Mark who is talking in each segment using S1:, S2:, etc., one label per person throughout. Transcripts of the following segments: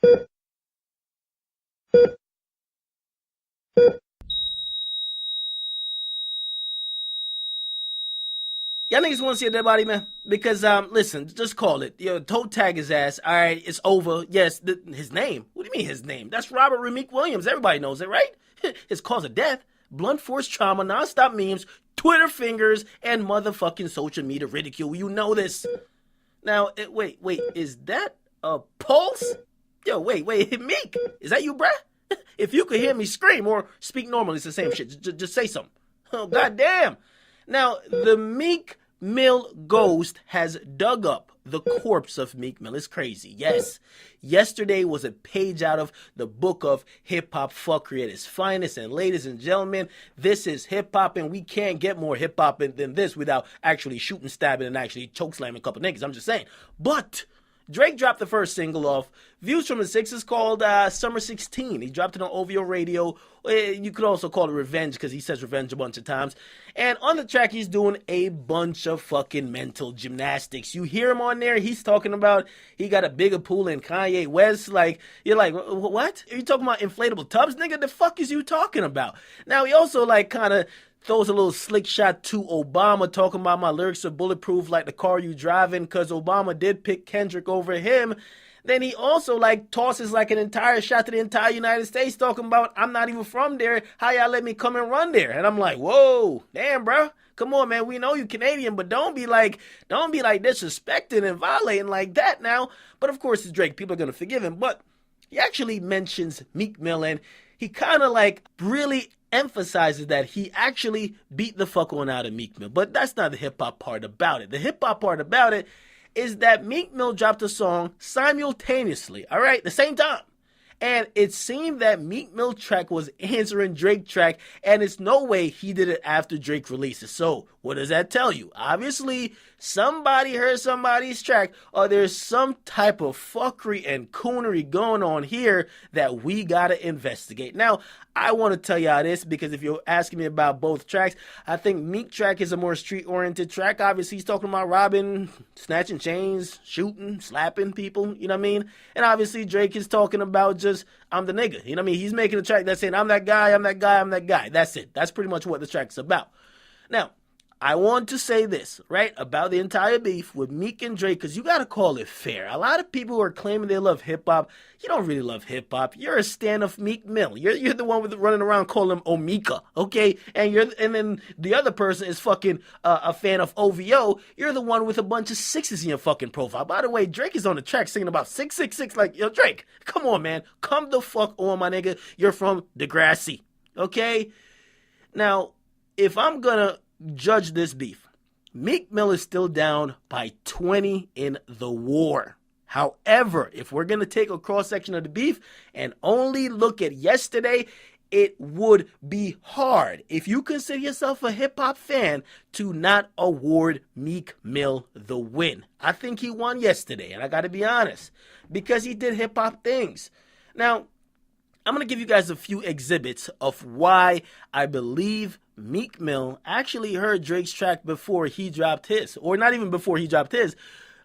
S1: Y'all niggas want to see a dead body, man? Because, listen, just call it. Yo, toe tag his ass. All right, it's over. Yes, his name. What do you mean his name? That's Robert Rameek Williams. Everybody knows it, right? His cause of death, blunt force trauma, nonstop memes, Twitter fingers, and motherfucking social media ridicule. You know this. Now, wait, is that a pulse? Yo, wait, Meek, is that you, bruh? If you could hear me scream or speak normally, it's the same shit. Just say something. Oh, goddamn. Now, the Meek Mill ghost has dug up the corpse of Meek Mill. It's crazy. Yes. Yesterday was a page out of the book of hip-hop fuckery at its finest. And ladies and gentlemen, this is hip-hop, and we can't get more hip-hop than this without actually shooting, stabbing, and actually chokeslamming a couple niggas. I'm just saying. But Drake dropped the first single off Views from the Six. Is called Summer 16. He dropped it on OVO Radio. You could also call it Revenge because he says revenge a bunch of times. And on the track, he's doing a bunch of fucking mental gymnastics. You hear him on there, he's talking about he got a bigger pool than Kanye West. Like, you're like, what? Are you talking about inflatable tubs? Nigga, the fuck is you talking about? Now, he also like kind of throws a little slick shot to Obama, talking about my lyrics are bulletproof like the car you driving, because Obama did pick Kendrick over him. Then he also like tosses like an entire shot to the entire United States, talking about I'm not even from there. How y'all let me come and run there? And I'm like, whoa, damn, bro. Come on, man. We know you Canadian, but don't be like disrespecting and violating like that now. But of course, it's Drake. People are gonna forgive him. But he actually mentions Meek Mill, and he kind of like really emphasizes that he actually beat the fuck on out of Meek Mill. But that's not the hip-hop part about it. The hip-hop part about it is that Meek Mill dropped a song simultaneously, all right, the same time. And it seemed that Meek Mill track was answering Drake track, and it's no way he did it after Drake releases. So what does that tell you? Obviously, somebody heard somebody's track, or there's some type of fuckery and coonery going on here that we gotta investigate. Now, I want to tell y'all this because if you're asking me about both tracks, I think Meek track is a more street-oriented track. Obviously, he's talking about robbing, snatching chains, shooting, slapping people, you know what I mean? And obviously, Drake is talking about just, I'm the nigga, you know what I mean? He's making a track that's saying, I'm that guy, I'm that guy, I'm that guy. That's it. That's pretty much what the track's about. Now, I want to say this, right, about the entire beef with Meek and Drake, because you got to call it fair. A lot of people who are claiming they love hip-hop, you don't really love hip-hop. You're a stan of Meek Mill. You're the one with running around calling him Omika, okay? And then the other person is fucking a fan of OVO. You're the one with a bunch of sixes in your fucking profile. By the way, Drake is on the track singing about 666, like, yo, Drake, come on, man. Come the fuck on, my nigga. You're from Degrassi, okay? Now, if I'm gonna judge this beef, Meek Mill is still down by 20 in the war. However, if we're going to take a cross-section of the beef and only look at yesterday, it would be hard, if you consider yourself a hip-hop fan, to not award Meek Mill the win. I think he won yesterday, and I got to be honest, because he did hip-hop things. Now, I'm going to give you guys a few exhibits of why I believe Meek Mill actually heard Drake's track before he dropped his. Or not even before he dropped his.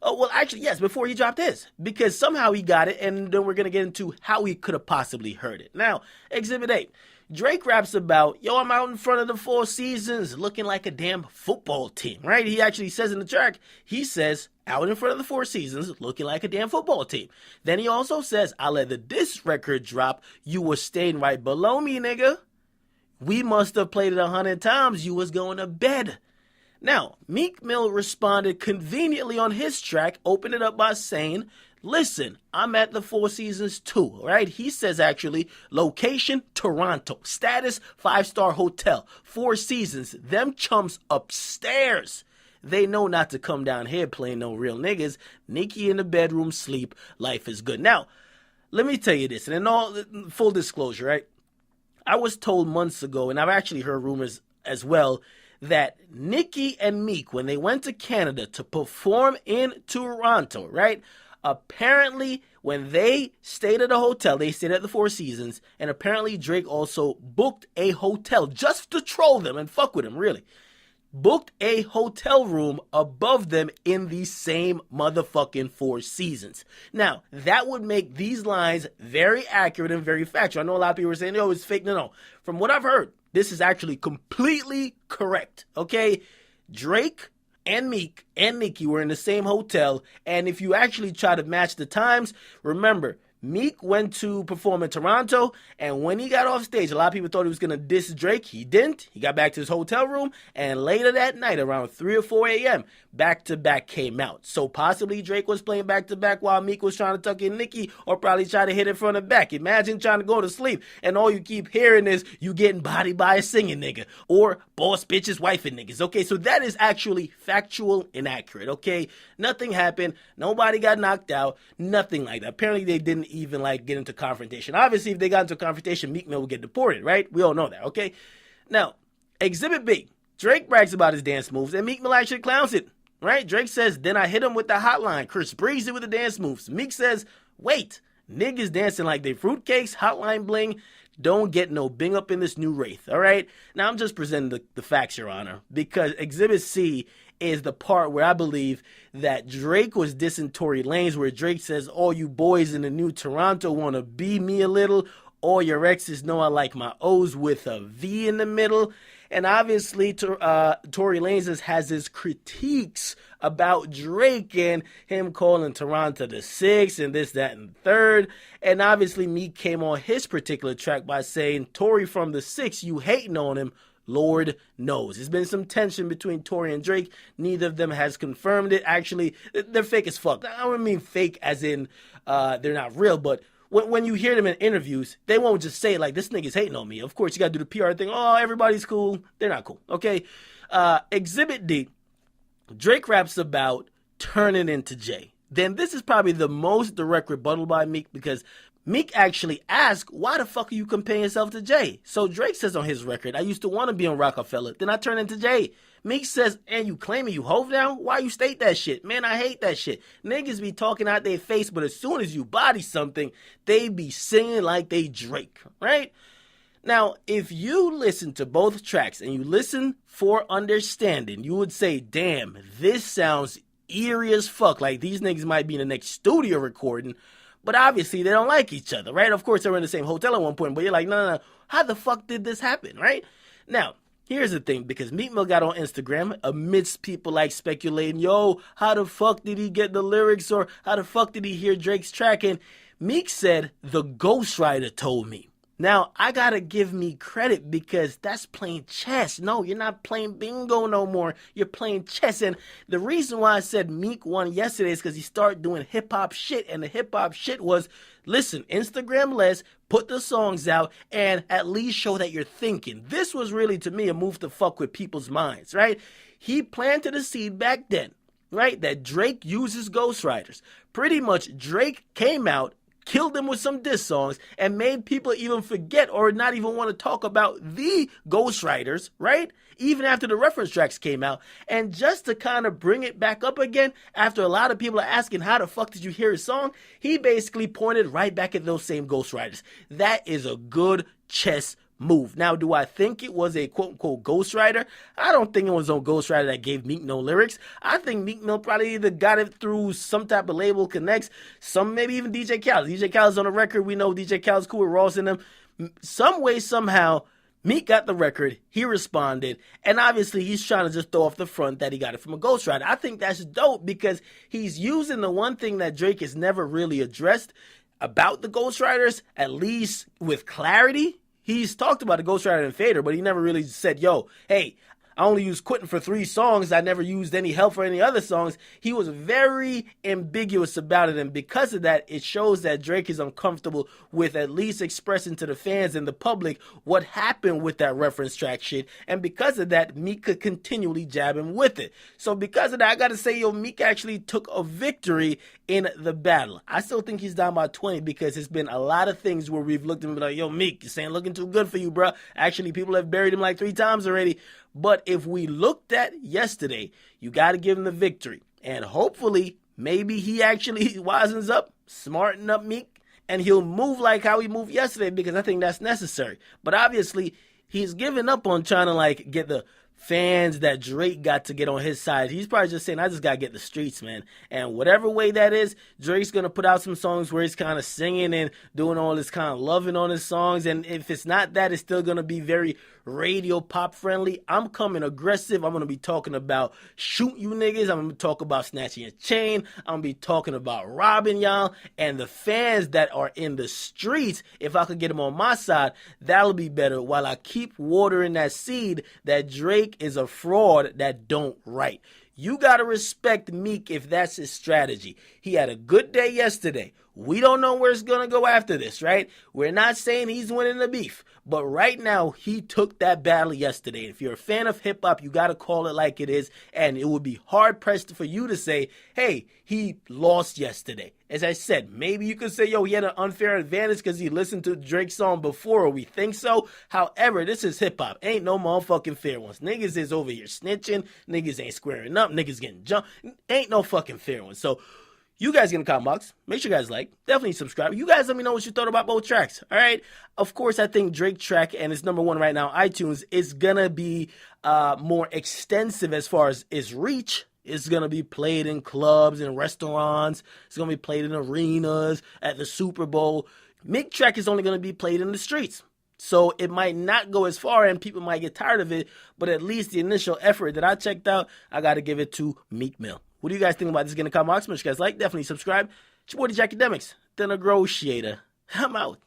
S1: Well, actually, yes, before he dropped his. Because somehow he got it, and then we're going to get into how he could have possibly heard it. Now, Exhibit 8. Drake raps about, yo, I'm out in front of the Four Seasons looking like a damn football team, right? He actually says in the track, he says, out in front of the Four Seasons looking like a damn football team. Then he also says, I let the diss record drop, you was staying right below me, nigga. We must have played it 100 times, you was going to bed. Now, Meek Mill responded conveniently on his track, opened it up by saying, listen, I'm at the Four Seasons too, right? He says actually, location, Toronto, status, 5-star hotel, Four Seasons, them chumps upstairs. They know not to come down here playing no real niggas. Nikki in the bedroom, sleep, life is good. Now, let me tell you this, and in all full disclosure, right? I was told months ago, and I've actually heard rumors as well, that Nicki and Meek, when they went to Canada to perform in Toronto, right? Apparently, when they stayed at a hotel, they stayed at the Four Seasons, and apparently Drake also booked a hotel just to troll them and fuck with them, really. booked a hotel room above them in the same motherfucking Four Seasons. Now, that would make these lines very accurate and very factual. I know a lot of people are saying, "Yo, it's fake." No. From what I've heard, this is actually completely correct, okay? Drake and Meek and Nicki were in the same hotel, and if you actually try to match the times, remember, Meek went to perform in Toronto, and when he got off stage, a lot of people thought he was going to diss Drake. He didn't. He got back to his hotel room, and later that night, around 3 or 4 a.m., back-to-back came out. So possibly Drake was playing back-to-back while Meek was trying to tuck in Nicki, or probably try to hit it from the back. Imagine trying to go to sleep, and all you keep hearing is, "You getting bodied by a singing nigga," or "boss bitches wifing niggas." Okay, so that is actually factual inaccurate, okay? Nothing happened. Nobody got knocked out. Nothing like that. Apparently, they didn't even get into confrontation. Obviously, if they got into confrontation, Meek Mill would get deported, right? We all know that, okay? Now, Exhibit B. Drake brags about his dance moves, and Meek Mill actually clowns it, right? Drake says, "Then I hit him with the hotline. Chris Breezy with the dance moves." Meek says, "Wait, niggas dancing like they fruitcakes, hotline bling. Don't get no bing up in this new wraith," all right? Now, I'm just presenting the facts, Your Honor, because Exhibit C is the part where I believe that Drake was dissing Tory Lanez, where Drake says, "All you boys in the new Toronto want to be me a little. All your exes know I like my O's with a V in the middle." And obviously, Tory Lanez has his critiques about Drake and him calling Toronto the six and this, that, and third. And obviously, Meek came on his particular track by saying, "Tory from the six, you hating on him. Lord knows." There's been some tension between Tory and Drake. Neither of them has confirmed it. Actually, they're fake as fuck. I don't mean fake as in they're not real, but when you hear them in interviews, they won't just say like, "This nigga's hating on me." Of course, you got to do the PR thing. "Oh, everybody's cool." They're not cool, okay? Exhibit D. Drake raps about turning into Jay. Then this is probably the most direct rebuttal by Meek, because Meek actually asked, "Why the fuck are you comparing yourself to Jay?" So Drake says on his record, "I used to want to be on Rockefeller, then I turned into Jay." Meek says, "And you claiming you Hove now? Why you state that shit? Man, I hate that shit. Niggas be talking out their face, but as soon as you body something, they be singing like they Drake," right? Now, if you listen to both tracks and you listen for understanding, you would say, "Damn, this sounds eerie as fuck. Like these niggas might be in the next studio recording." But obviously, they don't like each other, right? Of course, they were in the same hotel at one point, but you're like, no. How the fuck did this happen, right? Now, here's the thing, because Meek Mill got on Instagram amidst people like speculating, "Yo, how the fuck did he get the lyrics?" or "How the fuck did he hear Drake's track?" And Meek said, "The Ghostwriter told me." Now, I gotta give Meek credit, because that's playing chess. No, you're not playing bingo no more. You're playing chess. And the reason why I said Meek won yesterday is because he started doing hip-hop shit. And the hip-hop shit was, listen, Instagram less, put the songs out, and at least show that you're thinking. This was really, to me, a move to fuck with people's minds, right? He planted a seed back then, right, that Drake uses ghostwriters. Pretty much, Drake came out, killed them with some diss songs, and made people even forget or not even want to talk about the ghostwriters, right? Even after the reference tracks came out. And just to kind of bring it back up again, after a lot of people are asking, "How the fuck did you hear his song?" he basically pointed right back at those same ghostwriters. That is a good chess move. Now, do I think it was a quote-unquote ghostwriter? I don't think it was no ghostwriter that gave Meek no lyrics. I think Meek Mill probably either got it through some type of label connects, some maybe even DJ Khaled. DJ Khaled's on the record. We know DJ Khaled's cool with Ross and them. Some way, somehow, Meek got the record, he responded, and obviously he's trying to just throw off the front that he got it from a ghostwriter. I think that's dope, because he's using the one thing that Drake has never really addressed about the ghostwriters, at least with clarity. He's talked about a ghostwriter and Fader, but he never really said, "Yo, hey, I only used Quentin for 3 songs. I never used any help for any other songs." He was very ambiguous about it, and because of that, it shows that Drake is uncomfortable with at least expressing to the fans and the public what happened with that reference track shit, and because of that, Meek could continually jab him with it. So because of that, I gotta say, Meek actually took a victory in the battle. I still think he's down by 20, because there's been a lot of things where we've looked at him and been like, "Yo, Meek, this ain't looking too good for you, bruh." Actually, people have buried him like 3 times already. But if we looked at yesterday, you got to give him the victory. And hopefully, maybe he actually wisens up, smarten up Meek, and he'll move like how he moved yesterday, because I think that's necessary. But obviously, he's given up on trying to get the fans that Drake got to get on his side. He's probably just saying, I just got to get the streets, man. And whatever way that is, Drake's going to put out some songs where he's kind of singing and doing all this kind of loving on his songs. And if it's not that, it's still going to be very radio pop friendly. I'm coming aggressive. I'm going to be talking about shoot you niggas. I'm going to talk about snatching your chain. I'm going to be talking about robbing y'all. And the fans that are in the streets, if I could get them on my side, that'll be better while I keep watering that seed that Drake is a fraud that don't write. You got to respect Meek if that's his strategy. He had a good day yesterday. We don't know where it's going to go after this, right? We're not saying he's winning the beef. But right now, he took that battle yesterday. If you're a fan of hip-hop, you got to call it like it is. And it would be hard-pressed for you to say, hey, he lost yesterday. As I said, maybe you could say, yo, he had an unfair advantage because he listened to Drake's song before, or we think so. However, this is hip-hop. Ain't no motherfucking fair ones. Niggas is over here snitching. Niggas ain't squaring up. Niggas getting jumped. Ain't no fucking fair ones. So, you guys get in the comment box. Make sure you guys like. Definitely subscribe. You guys let me know what you thought about both tracks. All right. Of course, I think Drake track, and it's #1 right now, iTunes, is going to be more extensive as far as its reach. It's going to be played in clubs and restaurants. It's going to be played in arenas, at the Super Bowl. Meek track is only going to be played in the streets. So it might not go as far and people might get tired of it, but at least the initial effort that I checked out, I got to give it to Meek Mill. What do you guys think about this? Get in the comment box. Make sure you guys like, definitely subscribe. It's your boy, the Academics, the negotiator. I'm out.